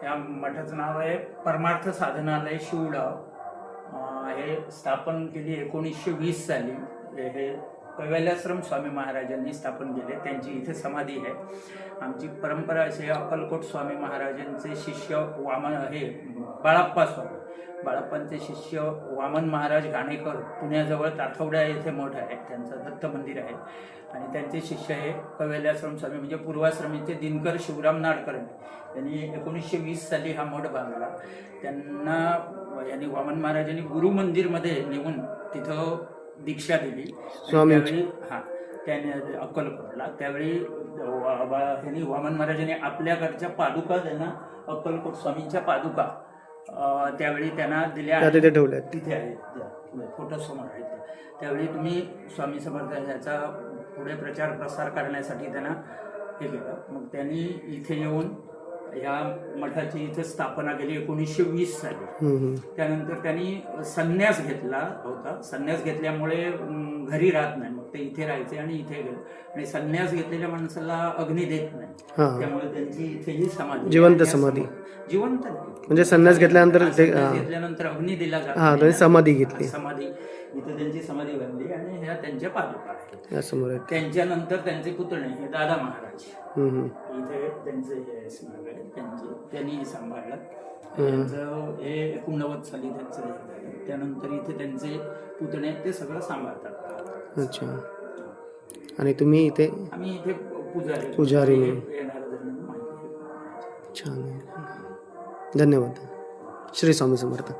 या मठाचं नाव आहे परमार्थ साधनालय शिवडाव. हे स्थापन केली 1920 साली. हे कैवल्याश्रम स्वामी महाराजांनी स्थापन केले. त्यांची इथे समाधी आहे. आमची परंपरा अशी आहे, अक्कलकोट स्वामी महाराजांचे शिष्य वामन हे बाळाप्पा स्वामी, बाळाप्पांचे शिष्य वामन महाराज घाणेकर पुण्याजवळ ताथवड्या येथे मठ आहे, त्यांचं दत्त मंदिर आहे. आणि त्यांचे शिष्य हे कैवल्याश्रम स्वामी म्हणजे पूर्वाश्रमीचे दिनकर शिवराम नाडकर यांनी 1920 साली हा मठ बांधला. त्यांना यांनी वामन महाराजांनी गुरु मंदिरमध्ये नेऊन तिथं दीक्षा दिली. त्यावेळी त्याने अक्कलकोटला त्यावेळी यांनी वामन महाराजांनी आपल्याकडच्या पादुका त्यांना अक्कलकोट स्वामींच्या पादुका त्यावेळी त्यांना दिल्या, तिथे ठेवल्या, तिथे आहेत, फोटो समोर आहेत. त्यावेळी तुम्ही स्वामी समर्थ ह्याचा पुढे प्रचार प्रसार करण्यासाठी त्यांना हे केलं. मग त्यांनी इथे येऊन ह्या मठाची इथे स्थापना केली 1920 साली. त्यानंतर त्यांनी संन्यास घेतला होता. संन्यास घेतल्यामुळे घरी राहत नाही, मग ते इथे राहायचे आणि इथे गेले. आणि संन्यास घेतलेल्या माणसाला अग्नी देत नाही, त्यामुळे त्यांची इथेही समाधी, जिवंत समाधी, जिवंत म्हणजे संन्यास घेतल्यानंतर अग्नी दिला जातो, समाधी घेतली. समाधी इथे त्यांची समाधी बांधली आणि ह्या त्यांच्या पादुका आहेत. त्यांच्यानंतर त्यांचे पुतणे हे दादा महाराज इथे त्यांचे हे स्मारक आहे, त्यांनी सांभाळलं. त्यांचं हे 89 साली त्यांचं हे झालं. त्यानंतर इथे त्यांचे पुतणे ते सगळं सांभाळतात. अच्छा. आणि तुम्ही इथे? आम्ही इथे पुजारी येणार. छान, धन्यवाद. श्री स्वामी समर्थ.